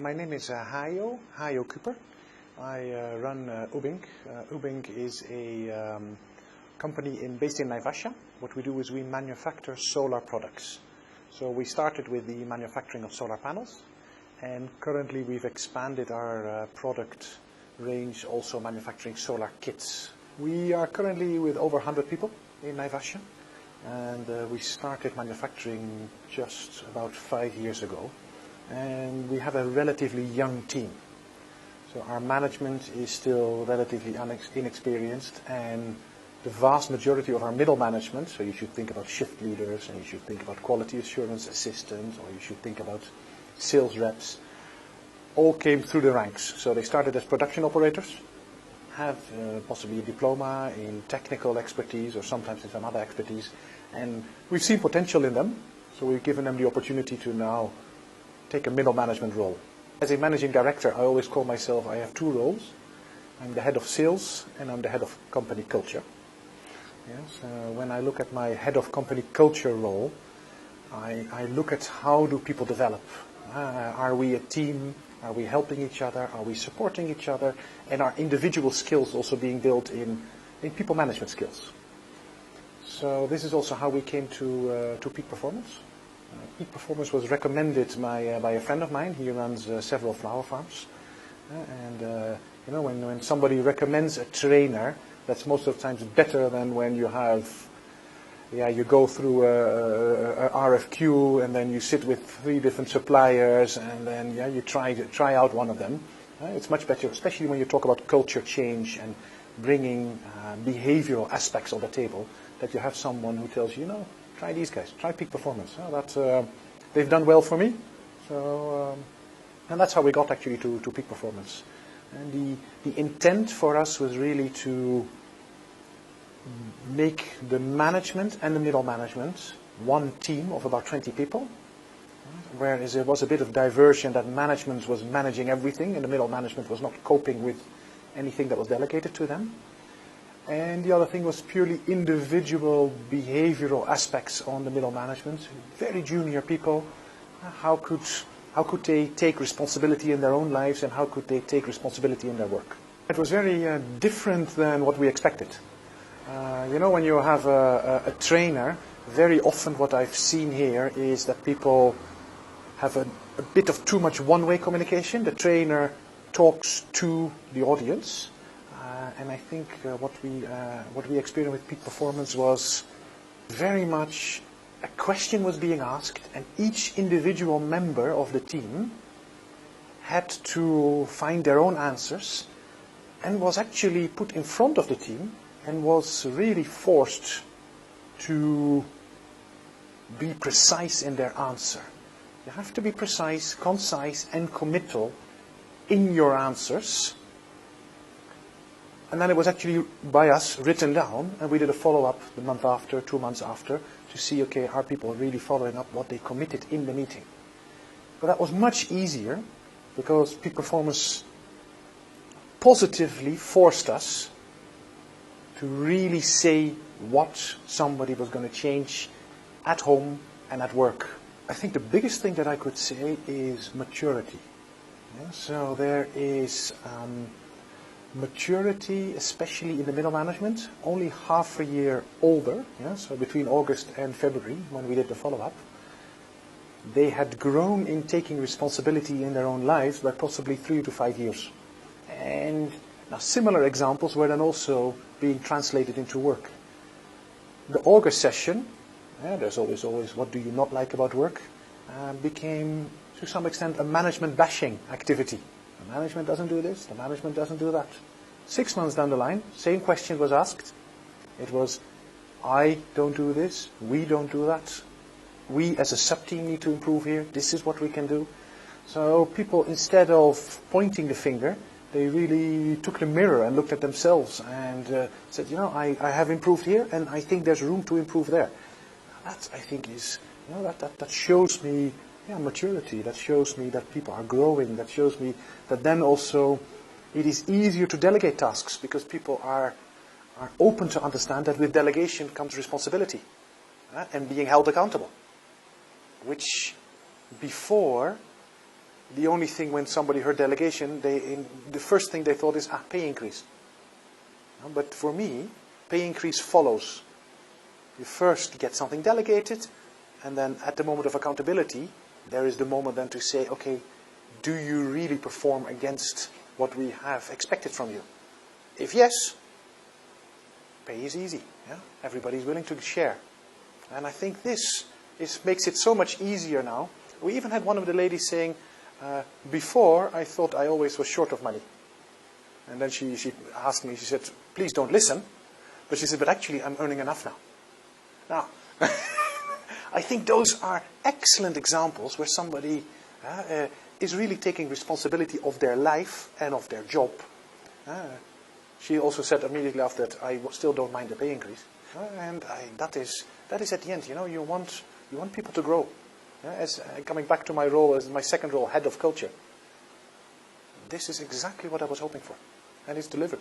My name is Haijo Kuper. I run Ubbink. Ubbink is a company based in Naivasha. What we do is we manufacture solar products. So we started with the manufacturing of solar panels, and currently we've expanded our product range, also manufacturing solar kits. We are currently with over 100 people in Naivasha, and we started manufacturing just about 5 years ago. And we have a relatively young team. So our management is still relatively inexperienced, and the vast majority of our middle management, so you should think about shift leaders, and you should think about quality assurance assistants, or you should think about sales reps, all came through the ranks. So they started as production operators, have possibly a diploma in technical expertise or sometimes in some other expertise, and we've seen potential in them, so we've given them the opportunity to now take a middle management role. As a managing director, I always call myself, I have two roles. I'm the head of sales and I'm the head of company culture. Yes, when I look at my head of company culture role, I look at how do people develop. Are we a team? Are we helping each other? Are we supporting each other? And are individual skills also being built in people management skills? So this is also how we came to Peak Performance. Peak Performance was recommended by a friend of mine. He runs several flower farms. When somebody recommends a trainer, that's most of the times better than when you have, you go through a RFQ and then you sit with 3 different suppliers and then you try out one of them. It's much better, especially when you talk about culture change and bringing behavioral aspects on the table, that you have someone who tells you, try these guys, try Peak Performance. They've done well for me. So, and that's how we got actually to Peak Performance. And the intent for us was really to make the management and the middle management one team of about 20 people. Whereas there was a bit of diversion that management was managing everything and the middle management was not coping with anything that was delegated to them. And the other thing was purely individual behavioral aspects on the middle management. Very junior people. How could they take responsibility in their own lives and how could they take responsibility in their work? It was very different than what we expected. When you have a trainer, very often what I've seen here is that people have a bit of too much one-way communication. The trainer talks to the audience. And I think what we experienced with Peak Performance was very much a question was being asked, and each individual member of the team had to find their own answers, and was actually put in front of the team and was really forced to be precise in their answer. You have to be precise, concise, and committal in your answers. And then it was actually by us written down, and we did a follow-up the month after, 2 months after, to see, okay, are people really following up what they committed in the meeting? But that was much easier because Peak Performance positively forced us to really say what somebody was going to change at home and at work. I think the biggest thing that I could say is maturity. Yeah, so there is maturity, especially in the middle management, only half a year older, so between August and February, when we did the follow-up, they had grown in taking responsibility in their own lives by possibly 3 to 5 years. And now similar examples were then also being translated into work. The August session, there's always what do you not like about work, became to some extent a management bashing activity. The management doesn't do this, the management doesn't do that. 6 months down the line, same question was asked. It was, I don't do this, we don't do that. We as a sub-team need to improve here, this is what we can do. So people, instead of pointing the finger, they really took the mirror and looked at themselves and said, I have improved here and I think there's room to improve there. That, I think, is, that shows me maturity. That shows me that people are growing. That shows me that then also it is easier to delegate tasks because people are open to understand that with delegation comes responsibility and being held accountable. Which before the only thing when somebody heard delegation, the first thing they thought is, pay increase. But for me, pay increase follows. You first get something delegated, and then at the moment of accountability, there is the moment then to say, okay, do you really perform against what we have expected from you? If yes, pay is easy. Yeah? Everybody's willing to share. And I think this makes it so much easier now. We even had one of the ladies saying, before I thought I always was short of money. And then she asked me, she said, please don't listen. But she said, but actually I'm earning enough now. Now, I think those are excellent examples where somebody is really taking responsibility of their life and of their job. She also said immediately after that, I still don't mind the pay increase. That is at the end, you want people to grow. As coming back to my role as my second role, head of culture. This is exactly what I was hoping for. And it's delivered.